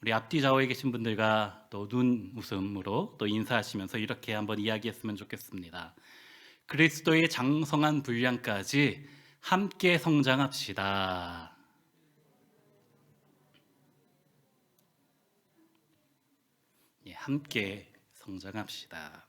우리 앞뒤 좌우에 계신 분들과 또 눈 웃음으로 또 인사하시면서 이렇게 한번 이야기했으면 좋겠습니다. 그리스도의 장성한 분량까지 함께 성장합시다. 예, 함께 성장합시다.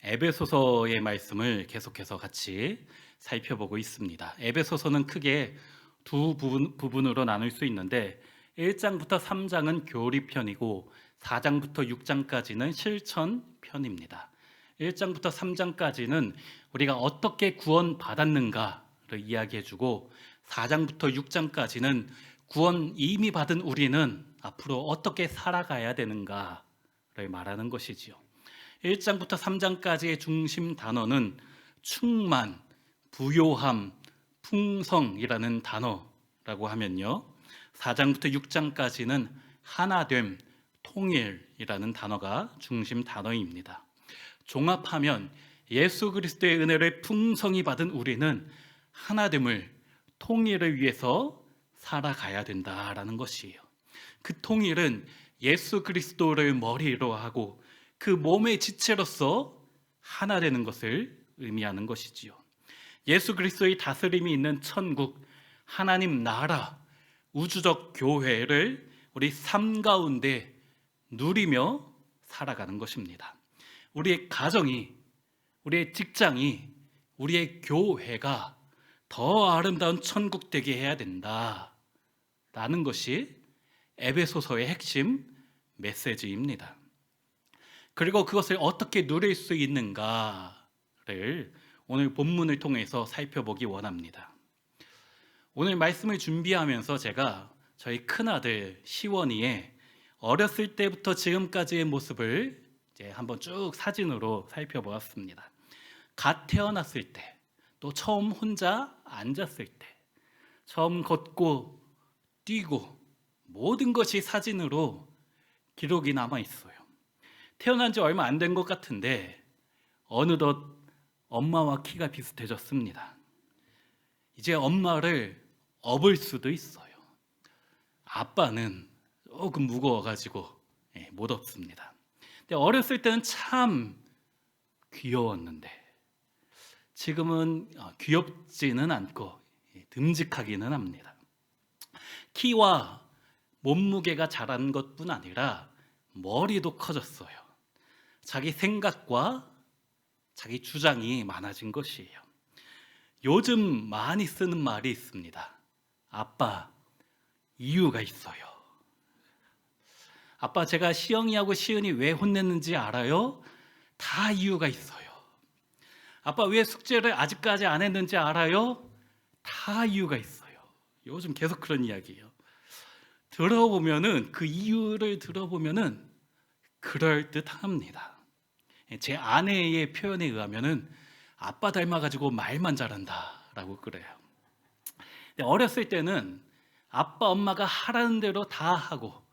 에베소서의 말씀을 계속해서 같이 살펴보고 있습니다. 에베소서는 크게 두 부분으로 나눌 수 있는데 1장부터 3장은 교리편이고 4장부터 6장까지는 실천편입니다. 1장부터 3장까지는 우리가 어떻게 구원받았는가를 이야기해주고 4장부터 6장까지는 구원 이미 받은 우리는 앞으로 어떻게 살아가야 되는가를 말하는 것이지요. 1장부터 3장까지의 중심 단어는 충만, 부요함, 풍성이라는 단어라고 하면요, 4장부터 6장까지는 하나됨, 통일이라는 단어가 중심 단어입니다. 종합하면 예수 그리스도의 은혜를 풍성히 받은 우리는 하나됨을, 통일을 위해서 살아가야 된다라는 것이에요. 그 통일은 예수 그리스도를 머리로 하고 그 몸의 지체로서 하나 되는 것을 의미하는 것이지요. 예수 그리스도의 다스림이 있는 천국, 하나님 나라, 우주적 교회를 우리 삶 가운데 누리며 살아가는 것입니다. 우리의 가정이, 우리의 직장이, 우리의 교회가 더 아름다운 천국 되게 해야 된다라는 것이 에베소서의 핵심 메시지입니다. 그리고 그것을 어떻게 누릴 수 있는가를 오늘 본문을 통해서 살펴보기 원합니다. 오늘 말씀을 준비하면서 제가 저희 큰아들 시원이의 어렸을 때부터 지금까지의 모습을 이제 한번 쭉 사진으로 살펴보았습니다. 갓 태어났을 때, 또 처음 혼자 앉았을 때, 처음 걷고 뛰고 모든 것이 사진으로 기록이 남아 있어요. 태어난 지 얼마 안 된 것 같은데 어느덧 엄마와 키가 비슷해졌습니다. 이제 엄마를 업을 수도 있어요. 아빠는 조금 무거워가지고 못 업습니다. 근데 어렸을 때는 참 귀여웠는데 지금은 귀엽지는 않고 듬직하기는 합니다. 키와 몸무게가 자란 것뿐 아니라 머리도 커졌어요. 자기 생각과 자기 주장이 많아진 것이에요. 요즘 많이 쓰는 말이 있습니다. 아빠, 이유가 있어요. 아빠, 제가 시영이하고 시은이 왜 혼냈는지 알아요? 다 이유가 있어요. 아빠, 왜 숙제를 아직까지 안 했는지 알아요? 다 이유가 있어요. 요즘 계속 그런 이야기예요. 들어보면은, 그 이유를 들어보면은 그럴듯합니다. 제 아내의 표현에 의하면은 아빠 닮아가지고 말만 잘한다라고 그래요. 어렸을 때는 아빠 엄마가 하라는 대로 다 하고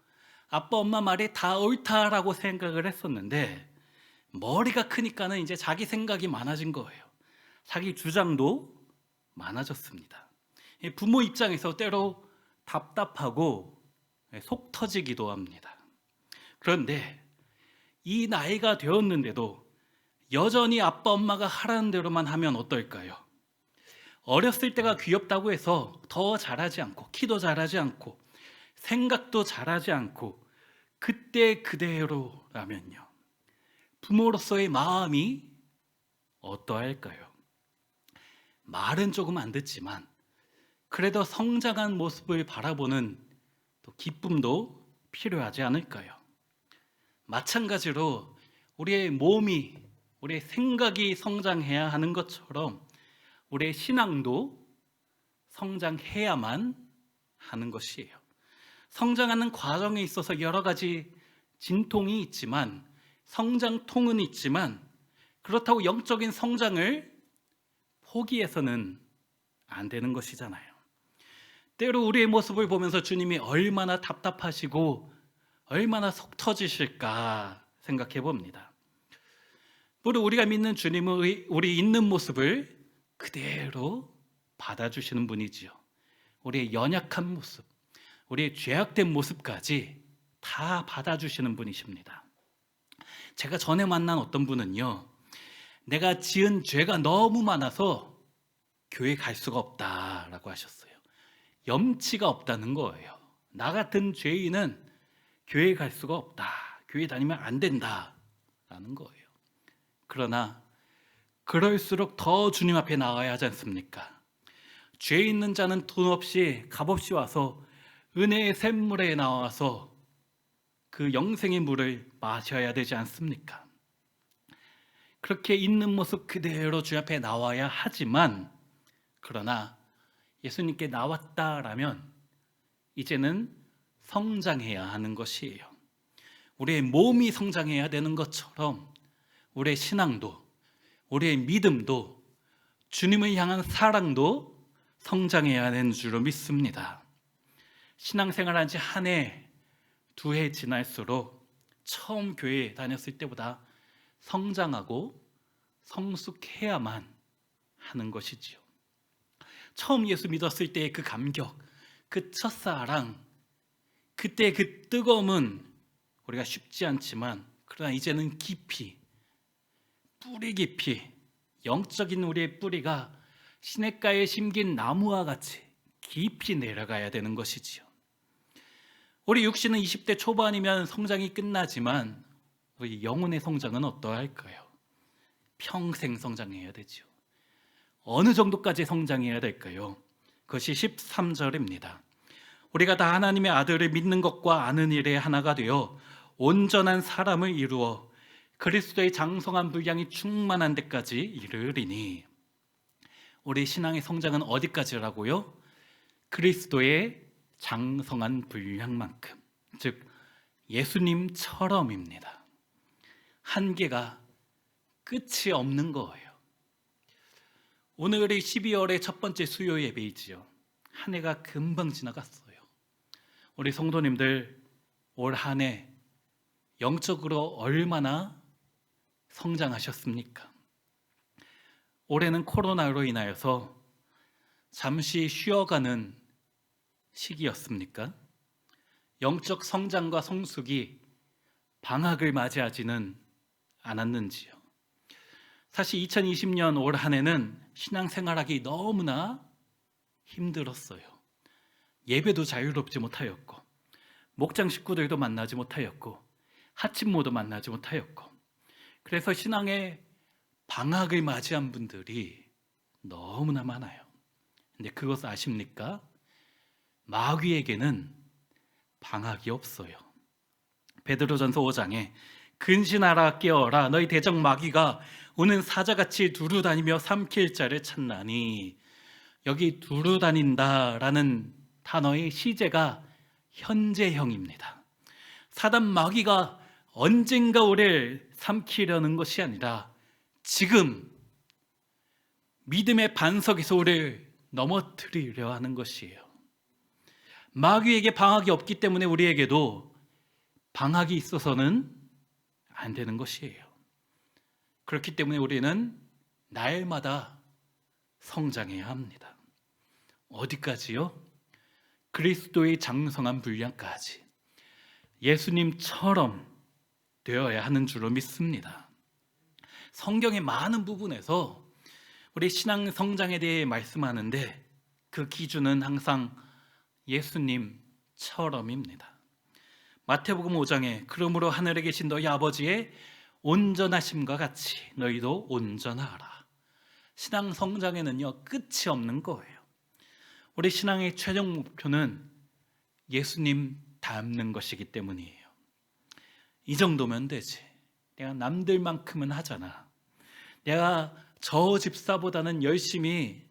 아빠 엄마 말이 다 옳다라고 생각을 했었는데 머리가 크니까는 이제 자기 생각이 많아진 거예요. 자기 주장도 많아졌습니다. 부모 입장에서 때로 답답하고 속 터지기도 합니다. 그런데 이 나이가 되었는데도 여전히 아빠 엄마가 하라는 대로만 하면 어떨까요? 어렸을 때가 귀엽다고 해서 더 잘하지 않고 키도 잘하지 않고 생각도 잘하지 않고 그때 그대로라면요, 부모로서의 마음이 어떠할까요? 말은 조금 안 듣지만 그래도 성장한 모습을 바라보는 또 기쁨도 필요하지 않을까요? 마찬가지로 우리의 몸이, 우리의 생각이 성장해야 하는 것처럼 우리의 신앙도 성장해야만 하는 것이에요. 성장하는 과정에 있어서 여러 가지 진통이 있지만, 성장통은 있지만, 그렇다고 영적인 성장을 포기해서는 안 되는 것이잖아요. 때로 우리의 모습을 보면서 주님이 얼마나 답답하시고 얼마나 속 터지실까 생각해 봅니다. 우리 우리가 믿는 주님은 우리 있는 모습을 그대로 받아주시는 분이지요. 우리의 연약한 모습, 우리의 죄악된 모습까지 다 받아주시는 분이십니다. 제가 전에 만난 어떤 분은요, 내가 지은 죄가 너무 많아서 교회 갈 수가 없다라고 하셨어요. 염치가 없다는 거예요. 나 같은 죄인은 교회 갈 수가 없다. 교회 다니면 안 된다라는 거예요. 그러나 그럴수록 더 주님 앞에 나가야 하지 않습니까? 죄 있는 자는 돈 없이 값없이 와서 은혜의 샘물에 나와서 그 영생의 물을 마셔야 되지 않습니까? 그렇게 있는 모습 그대로 주 앞에 나와야 하지만, 그러나 예수님께 나왔다라면 이제는 성장해야 하는 것이에요. 우리의 몸이 성장해야 되는 것처럼 우리의 신앙도, 우리의 믿음도, 주님을 향한 사랑도 성장해야 하는 줄로 믿습니다. 신앙생활한 지 한 해, 두 해 지날수록 처음 교회 다녔을 때보다 성장하고 성숙해야만 하는 것이지요. 처음 예수 믿었을 때의 그 감격, 그 첫사랑, 그때 그 뜨거움은 우리가 쉽지 않지만, 그러나 이제는 깊이, 뿌리 깊이, 영적인 우리의 뿌리가 시냇가에 심긴 나무와 같이 깊이 내려가야 되는 것이지요. 우리 육신은 20대 초반이면 성장이 끝나지만 우리 영혼의 성장은 어떠할까요? 평생 성장해야 되죠. 어느 정도까지 성장해야 될까요? 그것이 13절입니다. 우리가 다 하나님의 아들을 믿는 것과 아는 일에 하나가 되어 온전한 사람을 이루어 그리스도의 장성한 분량이 충만한 데까지 이르리니. 우리 신앙의 성장은 어디까지라고요? 그리스도의 장성한 분량만큼, 즉 예수님처럼입니다. 한계가 끝이 없는 거예요. 오늘이 12월의 첫 번째 수요 예배이지요. 한 해가 금방 지나갔어요. 우리 성도님들 올 한 해 영적으로 얼마나 성장하셨습니까? 올해는 코로나로 인하여서 잠시 쉬어가는 시기였습니까? 영적 성장과 성숙이 방학을 맞이하지는 않았는지요? 사실 2020년 올 한 해는 신앙생활하기 너무나 힘들었어요. 예배도 자유롭지 못하였고, 목장 식구들도 만나지 못하였고, 하침모도 만나지 못하였고, 그래서 신앙의 방학을 맞이한 분들이 너무나 많아요. 근데 그것을 아십니까? 마귀에게는 방학이 없어요. 베드로전서 5장에 근신하라 깨어라 너희 대적 마귀가 오는 사자같이 두루다니며 삼킬 자를 찾나니. 여기 두루다닌다라는 단어의 시제가 현재형입니다. 사단 마귀가 언젠가 우리를 삼키려는 것이 아니라 지금 믿음의 반석에서 우리를 넘어뜨리려 하는 것이에요. 마귀에게 방학이 없기 때문에 우리에게도 방학이 있어서는 안 되는 것이에요. 그렇기 때문에 우리는 날마다 성장해야 합니다. 어디까지요? 그리스도의 장성한 분량까지 예수님처럼 되어야 하는 줄로 믿습니다. 성경의 많은 부분에서 우리 신앙 성장에 대해 말씀하는데 그 기준은 항상 예수님처럼입니다. 마태복음 5장에 그러므로 하늘에 계신 너희 아버지의 온전하심과 같이 너희도 온전하라. 신앙 성장에는요 끝이 없는 거예요. 우리 신앙의 최종 목표는 예수님 닮는 것이기 때문이에요. 이 정도면 되지. 내가 남들만큼은 하잖아. 내가 저 집사보다는 열심히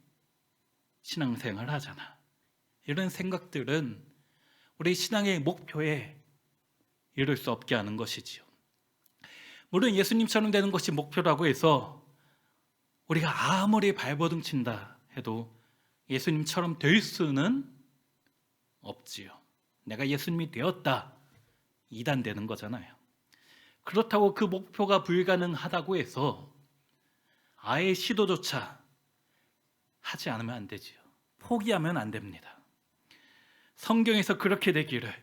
신앙생활 하잖아. 이런 생각들은 우리 신앙의 목표에 이룰 수 없게 하는 것이지요. 물론 예수님처럼 되는 것이 목표라고 해서 우리가 아무리 발버둥 친다 해도 예수님처럼 될 수는 없지요. 내가 예수님이 되었다, 이단되는 거잖아요. 그렇다고 그 목표가 불가능하다고 해서 아예 시도조차 하지 않으면 안 되지요. 포기하면 안 됩니다. 성경에서 그렇게 되기를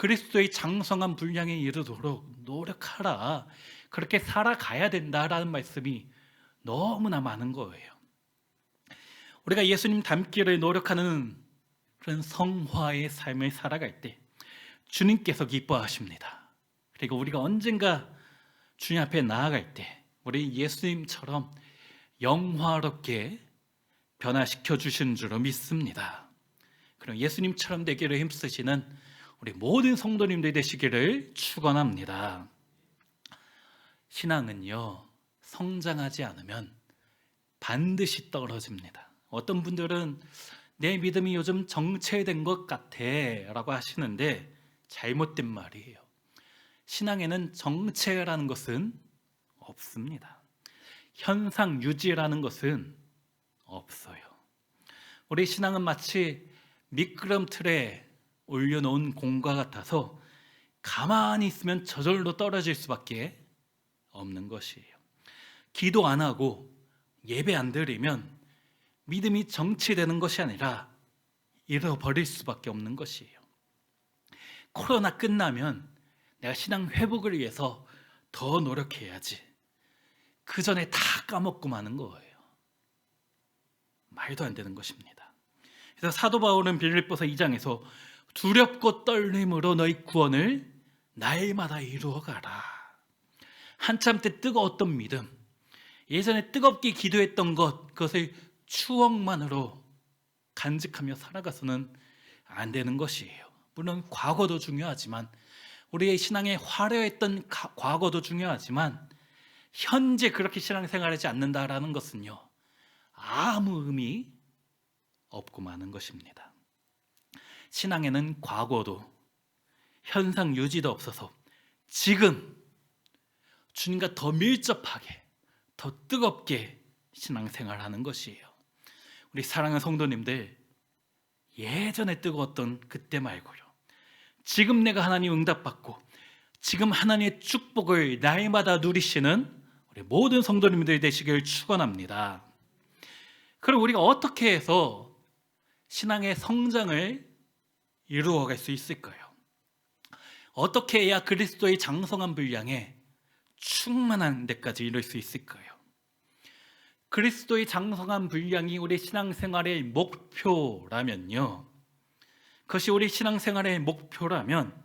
그리스도의 장성한 분량에 이르도록 노력하라. 그렇게 살아가야 된다라는 말씀이 너무나 많은 거예요. 우리가 예수님 닮기를 노력하는 그런 성화의 삶을 살아갈 때 주님께서 기뻐하십니다. 그리고 우리가 언젠가 주님 앞에 나아갈 때 우리 예수님처럼 영화롭게 변화시켜 주시는 줄로 믿습니다. 그럼 예수님처럼 되기를 힘쓰시는 우리 모든 성도님들 되시기를 축원합니다. 신앙은요, 성장하지 않으면 반드시 떨어집니다. 어떤 분들은 내 믿음이 요즘 정체된 것 같아 라고 하시는데 잘못된 말이에요. 신앙에는 정체라는 것은 없습니다. 현상 유지라는 것은 없어요. 우리 신앙은 마치 미끄럼틀에 올려놓은 공과 같아서 가만히 있으면 저절로 떨어질 수밖에 없는 것이에요. 기도 안 하고 예배 안 드리면 믿음이 정치되는 것이 아니라 잃어버릴 수밖에 없는 것이에요. 코로나 끝나면 내가 신앙 회복을 위해서 더 노력해야지. 그 전에 다 까먹고 마는 거예요. 말도 안 되는 것입니다. 그래서 사도 바울은 빌립보서 2장에서 두렵고 떨림으로 너희 구원을 날마다 이루어가라. 한참 때 뜨거웠던 믿음, 예전에 뜨겁게 기도했던 그것을 추억만으로 간직하며 살아가서는 안 되는 것이에요. 물론 과거도 중요하지만 우리의 신앙의 화려했던 과거도 중요하지만 현재 그렇게 신앙생활하지 않는다라는 것은요, 아무 의미 없고 마는 것입니다. 신앙에는 과거도 현상 유지도 없어서 지금 주님과 더 밀접하게 더 뜨겁게 신앙생활하는 것이에요. 우리 사랑하는 성도님들, 예전에 뜨거웠던 그때 말고요, 지금 내가 하나님 응답받고 지금 하나님의 축복을 날마다 누리시는 우리 모든 성도님들 되시길 축원합니다. 그럼 우리가 어떻게 해서 신앙의 성장을 이루어갈 수 있을까요? 어떻게 해야 그리스도의 장성한 분량에 충만한 데까지 이룰 수 있을까요? 그리스도의 장성한 분량이 우리 신앙생활의 목표라면요, 그것이 우리 신앙생활의 목표라면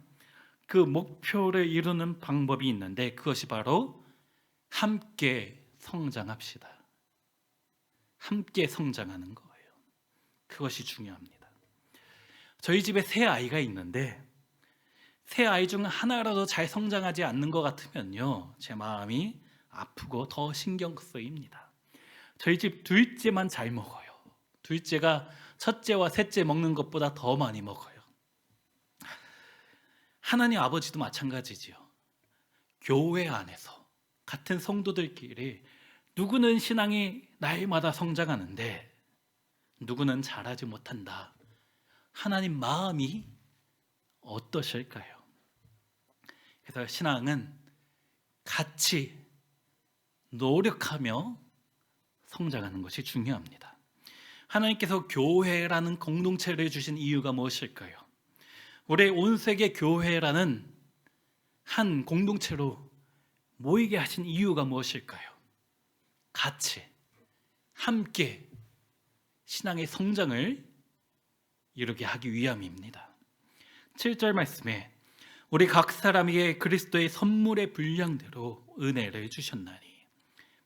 그 목표를 이루는 방법이 있는데 그것이 바로 함께 성장합시다. 함께 성장하는 거예요. 그것이 중요합니다. 저희 집에 새 아이가 있는데 새 아이 중 하나라도 잘 성장하지 않는 것 같으면요, 제 마음이 아프고 더 신경 쓰입니다. 저희 집 둘째만 잘 먹어요. 둘째가 첫째와 셋째 먹는 것보다 더 많이 먹어요. 하나님 아버지도 마찬가지지요. 교회 안에서 같은 성도들끼리 누구는 신앙이 날마다 성장하는데 누구는 잘하지 못한다. 하나님 마음이 어떠실까요? 그래서 신앙은 같이 노력하며 성장하는 것이 중요합니다. 하나님께서 교회라는 공동체를 주신 이유가 무엇일까요? 우리 온 세계 교회라는 한 공동체로 모이게 하신 이유가 무엇일까요? 같이 함께 신앙의 성장을 이루게 하기 위함입니다. 7절 말씀에 우리 각 사람에게 그리스도의 선물의 분량대로 은혜를 주셨나니,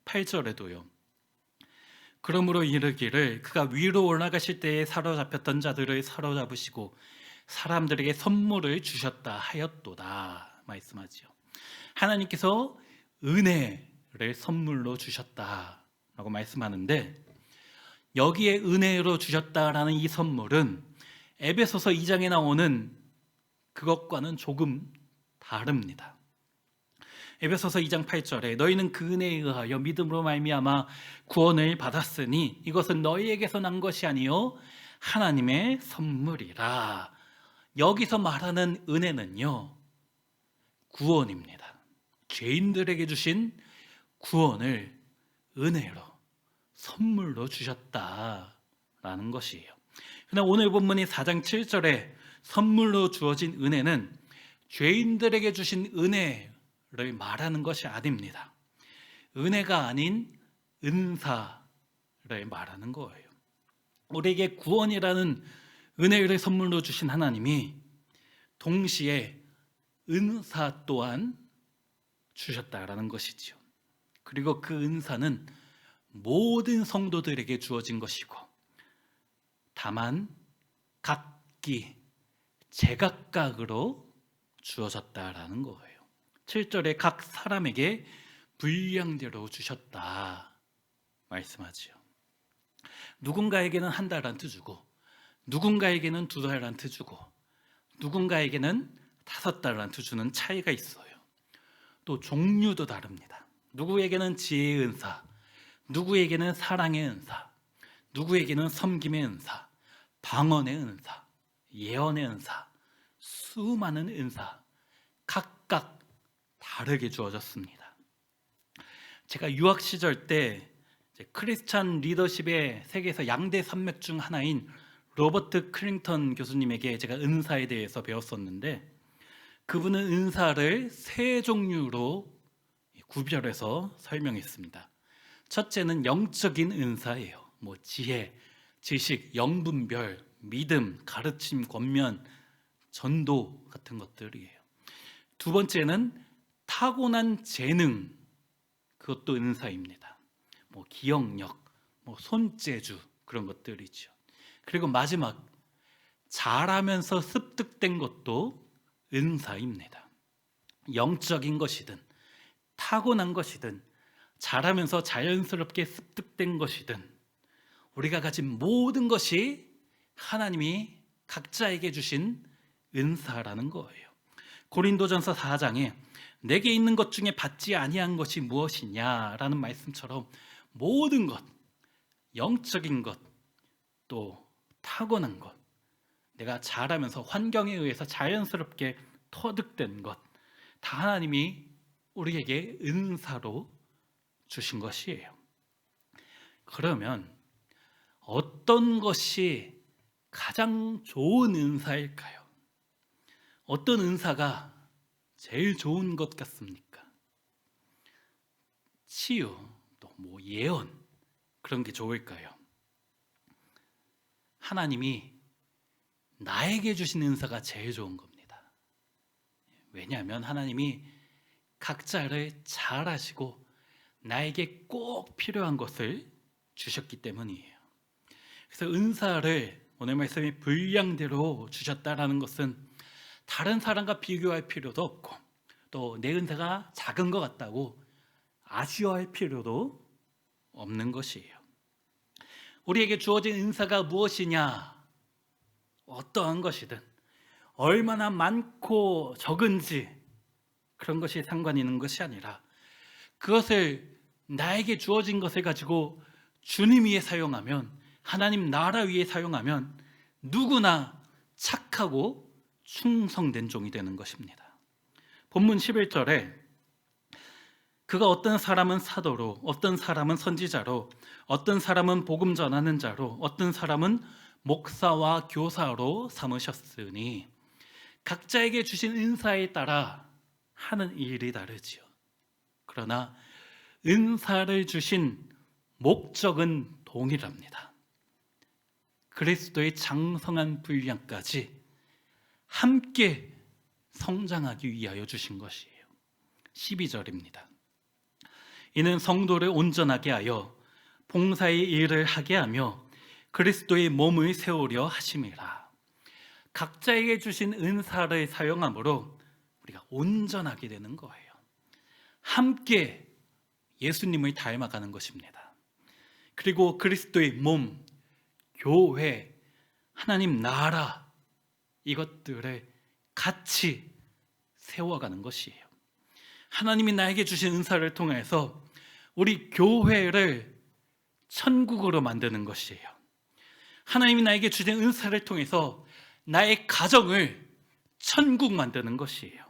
8절에도요, 그러므로 이르기를 그가 위로 올라가실 때에 사로잡혔던 자들을 사로잡으시고 사람들에게 선물을 주셨다 하였도다 말씀하지요. 하나님께서 은혜를 선물로 주셨다라고 말씀하는데, 여기에 은혜로 주셨다라는 이 선물은 에베소서 2장에 나오는 그것과는 조금 다릅니다. 에베소서 2장 8절에 너희는 그 은혜에 의하여 믿음으로 말미암아 구원을 받았으니 이것은 너희에게서 난 것이 아니요 하나님의 선물이라. 여기서 말하는 은혜는요, 구원입니다. 죄인들에게 주신 구원을 은혜로 선물로 주셨다라는 것이에요. 그러나 오늘 본문이 4장 7절에 선물로 주어진 은혜는 죄인들에게 주신 은혜를 말하는 것이 아닙니다. 은혜가 아닌 은사를 말하는 거예요. 우리에게 구원이라는 은혜를 선물로 주신 하나님이 동시에 은사 또한 주셨다라는 것이지요. 그리고 그 은사는 모든 성도들에게 주어진 것이고, 다만 각기 제각각으로 주어졌다라는 거예요. 7절에 각 사람에게 분량대로 주셨다 말씀하지요. 누군가에게는 1달란트 주고, 누군가에게는 2달란트 주고, 누군가에게는 5달란트 주는 차이가 있어요. 또 종류도 다릅니다. 누구에게는 지혜의 은사, 누구에게는 사랑의 은사, 누구에게는 섬김의 은사, 방언의 은사, 예언의 은사, 수많은 은사 각각 다르게 주어졌습니다. 제가 유학 시절 때 크리스찬 리더십의 세계에서 양대 산맥 중 하나인 로버트 클링턴 교수님에게 제가 은사에 대해서 배웠었는데, 그분은 은사를 3종류로 구별해서 설명했습니다. 첫째는 영적인 은사예요. 지혜, 지식, 영분별, 믿음, 가르침, 권면, 전도 같은 것들이에요. 두 번째는 타고난 재능, 그것도 은사입니다. 기억력, 손재주, 그런 것들이죠. 그리고 마지막, 잘하면서 습득된 것도 은사입니다. 영적인 것이든 타고난 것이든 잘하면서 자연스럽게 습득된 것이든 우리가 가진 모든 것이 하나님이 각자에게 주신 은사라는 거예요. 고린도전서 4장에 내게 있는 것 중에 받지 아니한 것이 무엇이냐라는 말씀처럼 모든 것, 영적인 것, 또 타고난 것, 내가 잘하면서 환경에 의해서 자연스럽게 터득된 것, 다 하나님이 우리에게 은사로 주신 것이에요. 그러면 어떤 것이 가장 좋은 은사일까요? 어떤 은사가 제일 좋은 것 같습니까? 치유, 또 예언, 그런 게 좋을까요? 하나님이 나에게 주신 은사가 제일 좋은 겁니다. 왜냐하면 하나님이 각자를 잘 아시고 나에게 꼭 필요한 것을 주셨기 때문이에요. 그래서 은사를 오늘 말씀이 분량대로 주셨다라는 것은 다른 사람과 비교할 필요도 없고, 또 내 은사가 작은 것 같다고 아쉬워할 필요도 없는 것이에요. 우리에게 주어진 은사가 무엇이냐, 어떠한 것이든 얼마나 많고 적은지 그런 것이 상관이 있는 것이 아니라, 그것을 나에게 주어진 것을 가지고 주님 위에 사용하면, 하나님 나라 위에 사용하면 누구나 착하고 충성된 종이 되는 것입니다. 본문 11절에 그가 어떤 사람은 사도로, 어떤 사람은 선지자로, 어떤 사람은 복음 전하는 자로, 어떤 사람은 목사와 교사로 삼으셨으니, 각자에게 주신 은사에 따라 하는 일이 다르지요. 그러나 은사를 주신 목적은 동일합니다. 그리스도의 장성한 분량까지 함께 성장하기 위하여 주신 것이에요. 12절입니다. 이는 성도를 온전하게 하여 봉사의 일을 하게 하며 그리스도의 몸을 세우려 하심이라. 각자에게 주신 은사를 사용함으로 우리가 온전하게 되는 거예요. 함께 예수님을 닮아가는 것입니다. 그리고 그리스도의 몸, 교회, 하나님 나라, 이것들을 같이 세워가는 것이에요. 하나님이 나에게 주신 은사를 통해서 우리 교회를 천국으로 만드는 것이에요. 하나님이 나에게 주신 은사를 통해서 나의 가정을 천국 만드는 것이에요.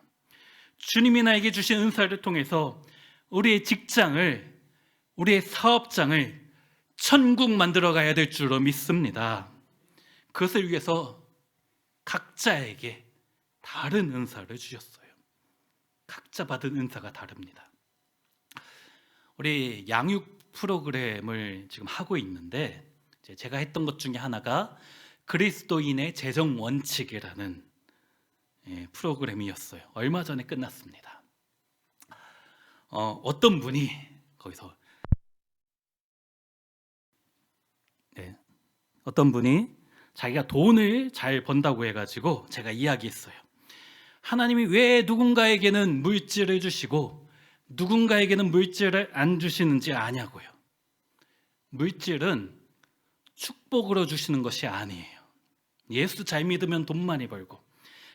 주님이 나에게 주신 은사를 통해서 우리의 직장을, 우리의 사업장을 천국 만들어 가야 될 줄로 믿습니다. 그것을 위해서 각자에게 다른 은사를 주셨어요. 각자 받은 은사가 다릅니다. 우리 양육 프로그램을 지금 하고 있는데 제가 했던 것 중에 하나가 그리스도인의 재정 원칙이라는 프로그램이었어요. 얼마 전에 끝났습니다. 어떤 분이 거기서 어떤 분이 자기가 돈을 잘 번다고 해가지고 제가 이야기했어요. 하나님이 왜 누군가에게는 물질을 주시고 누군가에게는 물질을 안 주시는지 아냐고요. 물질은 축복으로 주시는 것이 아니에요. 예수 잘 믿으면 돈 많이 벌고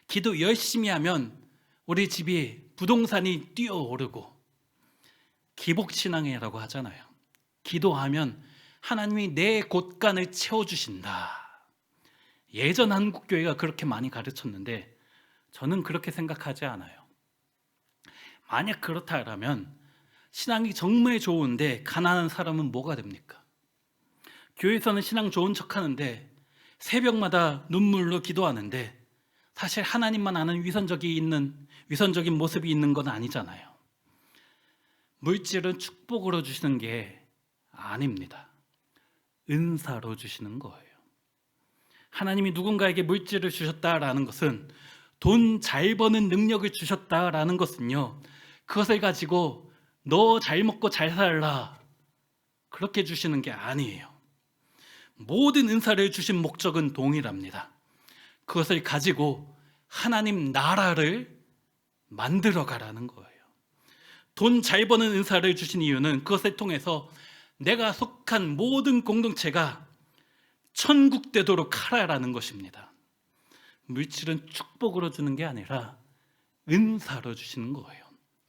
기도 열심히 하면 우리 집이 부동산이 뛰어오르고 기복신앙이라고 하잖아요. 기도하면 하나님이 내 곳간을 채워주신다. 예전 한국교회가 그렇게 많이 가르쳤는데 저는 그렇게 생각하지 않아요. 만약 그렇다면 신앙이 정말 좋은데 가난한 사람은 뭐가 됩니까? 교회에서는 신앙 좋은 척하는데 새벽마다 눈물로 기도하는데 사실 하나님만 아는 위선적인 모습이 있는 건 아니잖아요. 물질은 축복으로 주시는 게 아닙니다. 은사로 주시는 거예요. 하나님이 누군가에게 물질을 주셨다라는 것은 돈 잘 버는 능력을 주셨다라는 것은요, 그것을 가지고 너 잘 먹고 잘 살라 그렇게 주시는 게 아니에요. 모든 은사를 주신 목적은 동일합니다. 그것을 가지고 하나님 나라를 만들어 가라는 거예요. 돈 잘 버는 은사를 주신 이유는 그것을 통해서 내가 속한 모든 공동체가 천국 되도록 하라라는 것입니다. 물질은 축복으로 주는 게 아니라 은사로 주시는 거예요.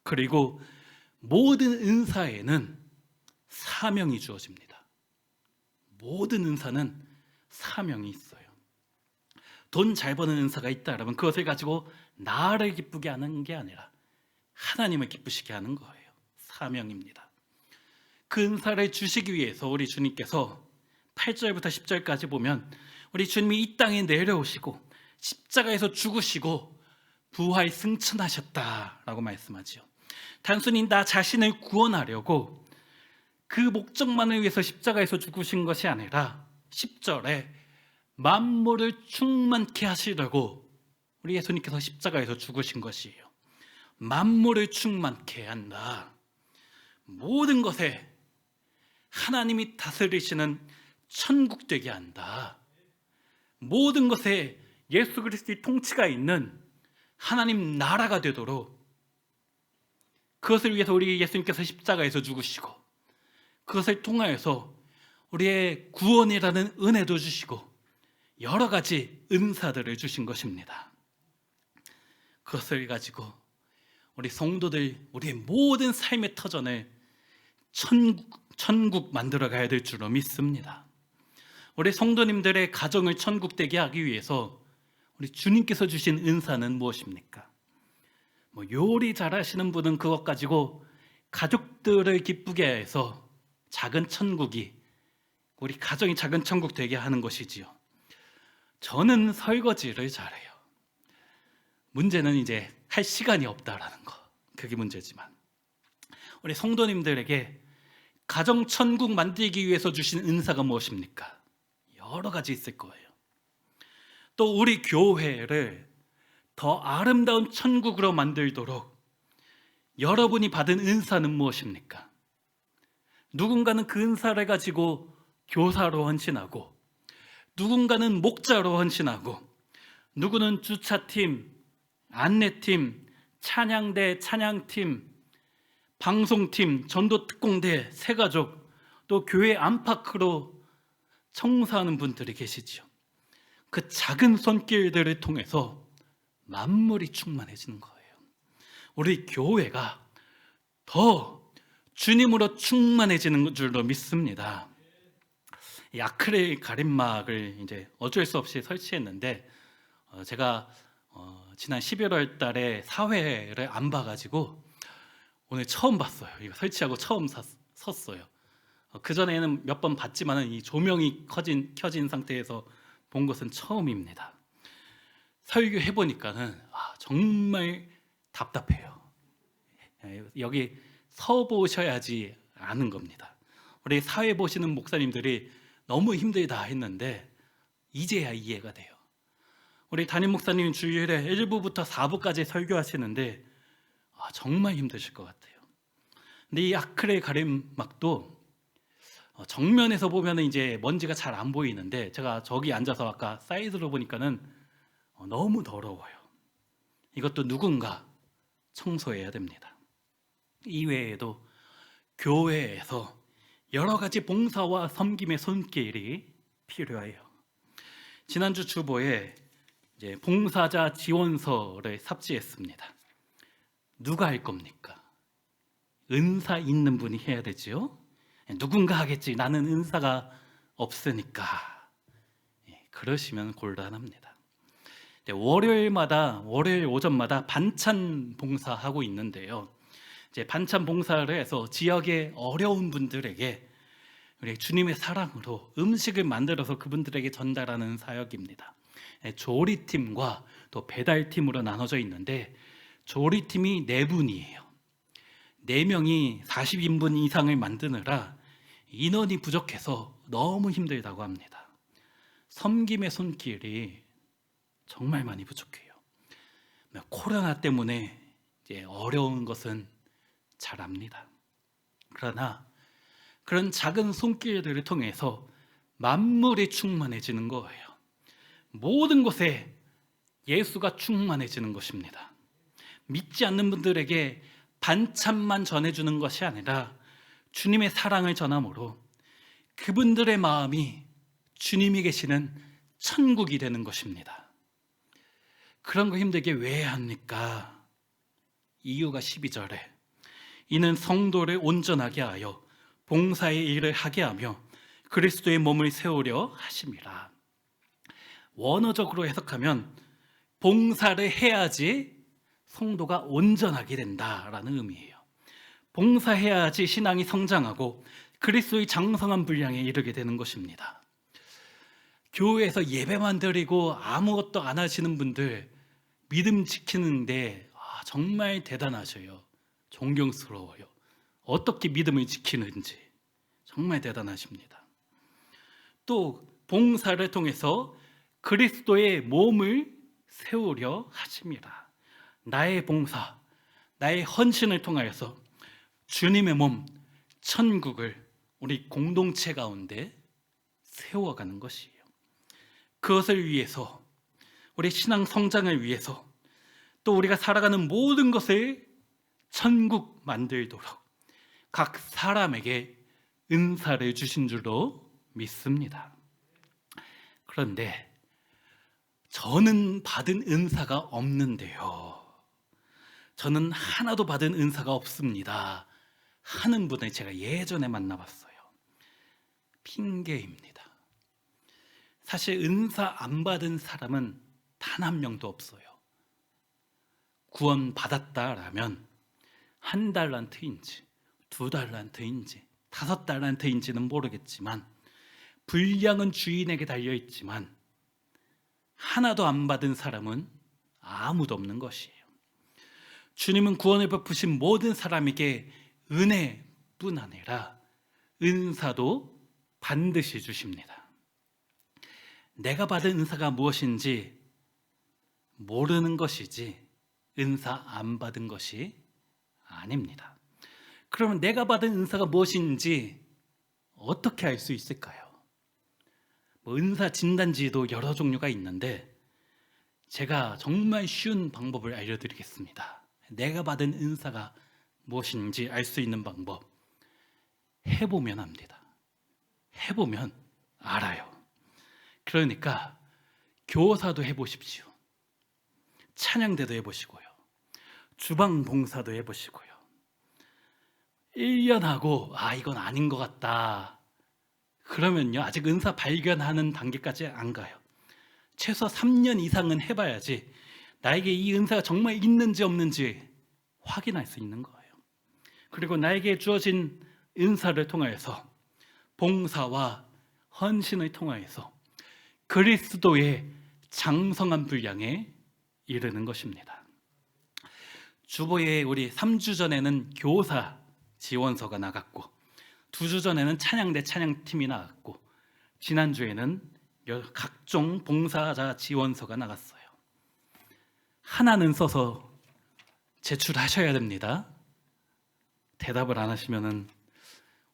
그리고 모든 은사에는 사명이 주어집니다. 모든 은사는 사명이 있어요. 돈 잘 버는 은사가 있다 그러면 그것을 가지고 나를 기쁘게 하는 게 아니라 하나님을 기쁘시게 하는 거예요. 사명입니다. 그 은사를 주시기 위해서 우리 주님께서 8절부터 10절까지 보면 우리 주님이 이 땅에 내려오시고 십자가에서 죽으시고 부활 승천하셨다라고 말씀하지요. 단순히 나 자신을 구원하려고 그 목적만을 위해서 십자가에서 죽으신 것이 아니라 10절에 만물을 충만케 하시려고 우리 예수님께서 십자가에서 죽으신 것이에요. 만물을 충만케 한다. 모든 것에 하나님이 다스리시는 천국 되게 한다. 모든 것에 예수 그리스도의 통치가 있는 하나님 나라가 되도록 그것을 위해서 우리 예수님께서 십자가에서 죽으시고 그것을 통하여서 우리의 구원이라는 은혜도 주시고 여러 가지 은사들을 주신 것입니다. 그것을 가지고 우리 성도들 우리의 모든 삶의 터전을 천국 만들어 가야 될 줄로 믿습니다. 우리 성도님들의 가정을 천국 되게 하기 위해서 우리 주님께서 주신 은사는 무엇입니까? 요리 잘하시는 분은 그것 가지고 가족들을 기쁘게 해서 작은 천국이 우리 가정이 작은 천국 되게 하는 것이지요. 저는 설거지를 잘해요. 문제는 이제 할 시간이 없다라는 거. 그게 문제지만 우리 성도님들에게 가정 천국 만들기 위해서 주신 은사가 무엇입니까? 여러 가지 있을 거예요. 또 우리 교회를 더 아름다운 천국으로 만들도록 여러분이 받은 은사는 무엇입니까? 누군가는 그 은사를 가지고 교사로 헌신하고 누군가는 목자로 헌신하고 누구는 주차팀, 안내팀, 찬양대, 찬양팀, 방송팀, 전도특공대, 새가족, 또 교회 안팎으로 청소하는 분들이 계시죠. 그 작은 손길들을 통해서 만물이 충만해지는 거예요. 우리 교회가 더 주님으로 충만해지는 줄로 믿습니다. 이 아크릴 가림막을 이제 어쩔 수 없이 설치했는데 제가 지난 11월 달에 사회를 안 봐가지고 오늘 처음 봤어요. 이거 설치하고 처음 섰어요. 그전에는 몇 번 봤지만 이 조명이 켜진 상태에서 본 것은 처음입니다. 설교해 보니까는 정말 답답해요. 여기 서 보셔야지 아는 겁니다. 우리 사회 보시는 목사님들이 너무 힘들다 했는데 이제야 이해가 돼요. 우리 담임 목사님 주일에 1부부터 4부까지 설교하시는데 정말 힘드실 것 같아요. 근데 이 아크릴 가림막도 정면에서 보면 이제 먼지가 잘 안 보이는데 제가 저기 앉아서 아까 사이드로 보니까는 너무 더러워요. 이것도 누군가 청소해야 됩니다. 이외에도 교회에서 여러 가지 봉사와 섬김의 손길이 필요해요. 지난주 주보에 이제 봉사자 지원서를 삽지했습니다. 누가 할 겁니까? 은사 있는 분이 해야 되지요. 누군가 하겠지. 나는 은사가 없으니까. 그러시면 곤란합니다. 월요일 오전마다 반찬 봉사하고 있는데요. 이제 반찬 봉사를 해서 지역의 어려운 분들에게 우리 주님의 사랑으로 음식을 만들어서 그분들에게 전달하는 사역입니다. 조리팀과 또 배달팀으로 나눠져 있는데 조리팀이 4분이에요. 4명이 40인분 이상을 만드느라 인원이 부족해서 너무 힘들다고 합니다. 섬김의 손길이 정말 많이 부족해요. 코로나 때문에 이제 어려운 것은 잘 압니다. 그러나 그런 작은 손길들을 통해서 만물이 충만해지는 거예요. 모든 곳에 예수가 충만해지는 것입니다. 믿지 않는 분들에게 반찬만 전해주는 것이 아니라 주님의 사랑을 전함으로 그분들의 마음이 주님이 계시는 천국이 되는 것입니다. 그런 거 힘들게 왜 합니까? 이유가 12절에 이는 성도를 온전하게 하여 봉사의 일을 하게 하며 그리스도의 몸을 세우려 하심이라. 원어적으로 해석하면 봉사를 해야지 성도가 온전하게 된다라는 의미예요. 봉사해야지 신앙이 성장하고 그리스도의 장성한 분량에 이르게 되는 것입니다. 교회에서 예배만 드리고 아무것도 안 하시는 분들 믿음 지키는데 정말 대단하셔요. 존경스러워요. 어떻게 믿음을 지키는지 정말 대단하십니다. 또 봉사를 통해서 그리스도의 몸을 세우려 하심이라. 나의 봉사, 나의 헌신을 통하여서 주님의 몸, 천국을 우리 공동체 가운데 세워가는 것이에요. 그것을 위해서 우리 신앙 성장을 위해서 또 우리가 살아가는 모든 것을 천국 만들도록 각 사람에게 은사를 주신 줄로 믿습니다. 그런데 저는 받은 은사가 없는데요. 저는 하나도 받은 은사가 없습니다 하는 분을 제가 예전에 만나봤어요. 핑계입니다. 사실 은사 안 받은 사람은 단 한 명도 없어요. 구원 받았다라면 1달란트인지 2달란트인지 5달란트인지는 모르겠지만 분량은 주인에게 달려있지만 하나도 안 받은 사람은 아무도 없는 것이에요. 주님은 구원을 베푸신 모든 사람에게 은혜뿐 아니라 은사도 반드시 주십니다. 내가 받은 은사가 무엇인지 모르는 것이지 은사 안 받은 것이 아닙니다. 그러면 내가 받은 은사가 무엇인지 어떻게 알 수 있을까요? 은사 진단지도 여러 종류가 있는데 제가 정말 쉬운 방법을 알려드리겠습니다. 내가 받은 은사가 무엇인지 알 수 있는 방법, 해보면 합니다. 해보면 알아요. 그러니까 교사도 해보십시오. 찬양대도 해보시고요. 주방 봉사도 해보시고요. 1년 하고 이건 아닌 것 같다 그러면요 아직 은사 발견하는 단계까지 안 가요. 최소 3년 이상은 해봐야지 나에게 이 은사가 정말 있는지 없는지 확인할 수 있는 거예요. 그리고 나에게 주어진 은사를 통하여서 봉사와 헌신을 통하여서 그리스도의 장성한 분량에 이르는 것입니다. 주보에 우리 3주 전에는 교사 지원서가 나갔고 2주 전에는 찬양대 찬양팀이 나갔고 지난주에는 각종 봉사자 지원서가 나갔어요. 하나는 써서 제출하셔야 됩니다. 대답을 안 하시면은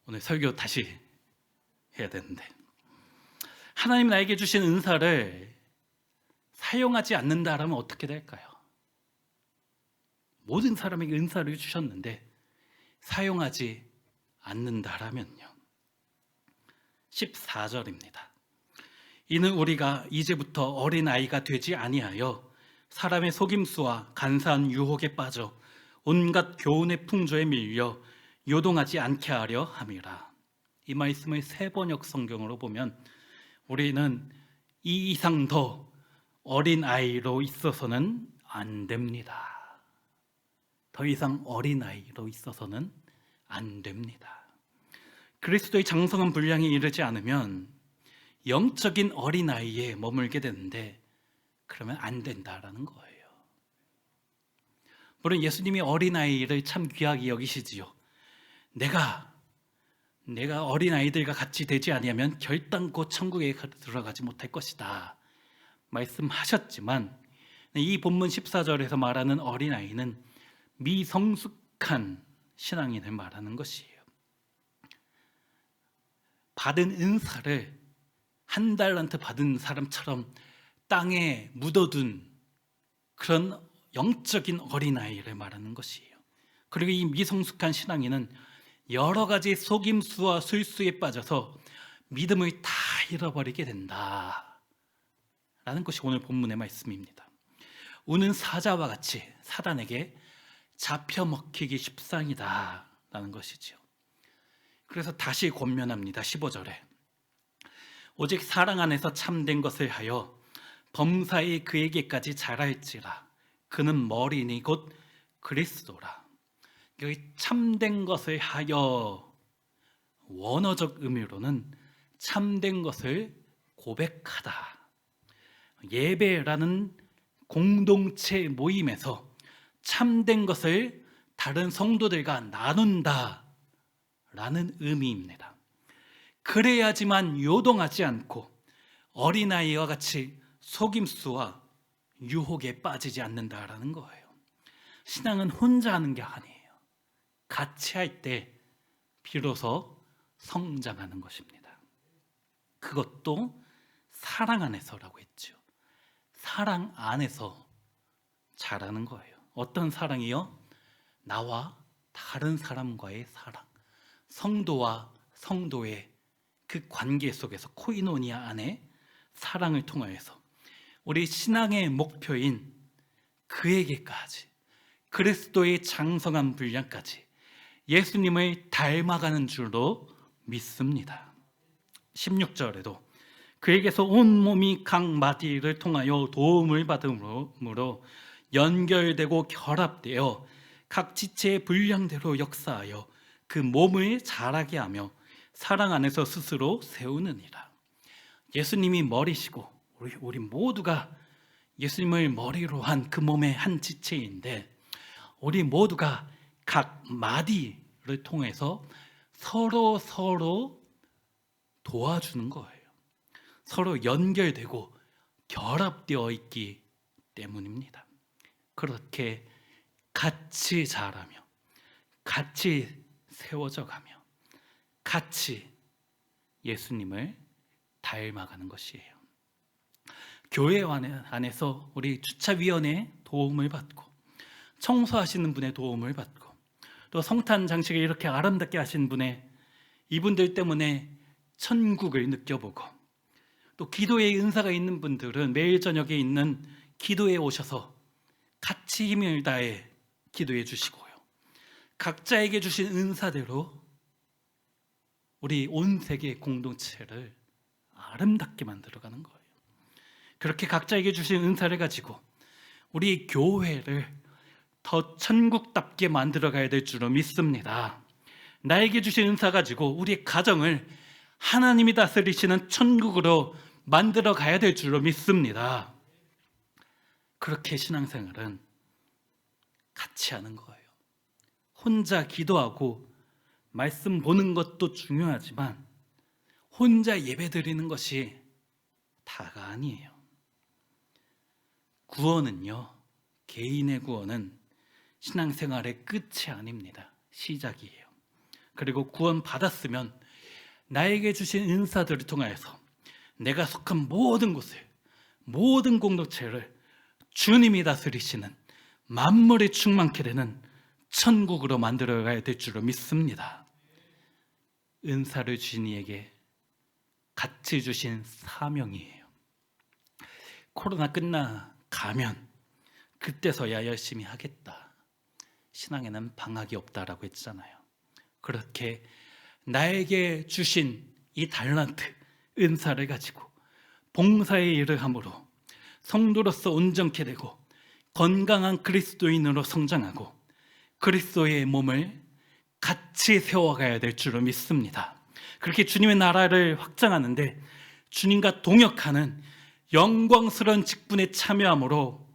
오늘 설교 다시 해야 되는데, 하나님 나에게 주신 은사를 사용하지 않는다라면 어떻게 될까요? 모든 사람에게 은사를 주셨는데 사용하지 않는다라면요. 14절입니다. 이는 우리가 이제부터 어린아이가 되지 아니하여 사람의 속임수와 간사한 유혹에 빠져 온갖 교훈의 풍조에 밀려 요동하지 않게 하려 함이라. 이 말씀을 새번역 성경으로 보면 우리는 이 이상 더 어린아이로 있어서는 안 됩니다. 더 이상 어린아이로 있어서는 안 됩니다. 그리스도의 장성한 분량에 이르지 않으면 영적인 어린아이에 머물게 되는데, 그러면 안 된다라는 거예요. 물론 예수님이 어린아이를 참 귀하게 여기시지요. 내가 어린아이들과 같이 되지 아니하면 결단코 천국에 들어가지 못할 것이다 말씀하셨지만, 이 본문 14절에서 말하는 어린아이는 미성숙한 신앙인을 말하는 것이에요. 받은 은사를 한 달란트 받은 사람처럼 땅에 묻어둔 그런 영적인 어린아이를 말하는 것이에요. 그리고 이 미성숙한 신앙인은 여러 가지 속임수와 술수에 빠져서 믿음을 다 잃어버리게 된다 라는 것이 오늘 본문의 말씀입니다. 우는 사자와 같이 사단에게 잡혀 먹히기 십상이다 라는 것이죠. 그래서 다시 권면합니다. 15절에 오직 사랑 안에서 참된 것을 하여 범사에 그에게까지 자랄지라. 그는 머리니 곧 그리스도라. 여기 참된 것을 하여, 원어적 의미로는 참된 것을 고백하다. 예배라는 공동체 모임에서 참된 것을 다른 성도들과 나눈다 라는 의미입니다. 그래야지만 요동하지 않고 어린아이와 같이 속임수와 유혹에 빠지지 않는다라는 거예요. 신앙은 혼자 하는 게 아니에요. 같이 할 때 비로소 성장하는 것입니다. 그것도 사랑 안에서라고 했죠. 사랑 안에서 자라는 거예요. 어떤 사랑이요? 나와 다른 사람과의 사랑, 성도와 성도의 그 관계 속에서 코이노니아 안에 사랑을 통하여서 우리 신앙의 목표인 그에게까지, 그리스도의 장성한 분량까지 예수님을 닮아가는 줄로 믿습니다. 16절에도 그에게서 온몸이 각 마디를 통하여 도움을 받음으로 연결되고 결합되어 각 지체의 분량대로 역사하여 그 몸을 자라게 하며 사랑 안에서 스스로 세우느니라. 예수님이 머리시고 우리 모두가 예수님을 머리로 한 그 몸의 한 지체인데, 우리 모두가 각 마디를 통해서 서로 도와주는 거예요. 서로 연결되고 결합되어 있기 때문입니다. 그렇게 같이 자라며 같이 세워져 가며 같이 예수님을 닮아가는 것이에요. 교회 안에서 우리 주차위원회의 도움을 받고, 청소하시는 분의 도움을 받고, 또 성탄 장식을 이렇게 아름답게 하신 분의, 이분들 때문에 천국을 느껴보고, 또 기도의 은사가 있는 분들은 매일 저녁에 있는 기도에 오셔서 같이 힘을 다해 기도해 주시고요. 각자에게 주신 은사대로 우리 온 세계 공동체를 아름답게 만들어가는 거예요. 그렇게 각자에게 주신 은사를 가지고 우리 교회를 더 천국답게 만들어가야 될 줄로 믿습니다. 나에게 주신 은사 가지고 우리 가정을 하나님이 다스리시는 천국으로 만들어가야 될 줄로 믿습니다. 그렇게 신앙생활은 같이 하는 거예요. 혼자 기도하고 말씀 보는 것도 중요하지만 혼자 예배 드리는 것이 다가 아니에요. 구원은요, 개인의 구원은 신앙생활의 끝이 아닙니다. 시작이에요. 그리고 구원 받았으면 나에게 주신 은사들을 통하여서 내가 속한 모든 곳을, 모든 공동체를 주님이 다스리시는 만물이 충만케 되는 천국으로 만들어가야 될 줄로 믿습니다. 은사를 주신 이에게 같이 주신 사명이에요. 코로나 끝나가면 그때서야 열심히 하겠다. 신앙에는 방학이 없다라고 했잖아요. 그렇게 나에게 주신 이 달란트, 은사를 가지고 봉사의 일을 함으로 성도로서 온전케 되고 건강한 그리스도인으로 성장하고 그리스도의 몸을 같이 세워가야 될 줄로 믿습니다. 그렇게 주님의 나라를 확장하는데 주님과 동역하는 영광스러운 직분에 참여함으로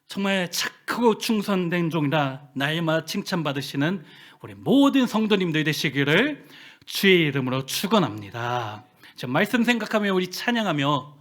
정말 착하고 충성된 종이라 날마다 칭찬받으시는 우리 모든 성도님들 되시기를 주의 이름으로 축원합니다. 말씀 생각하며 우리 찬양하며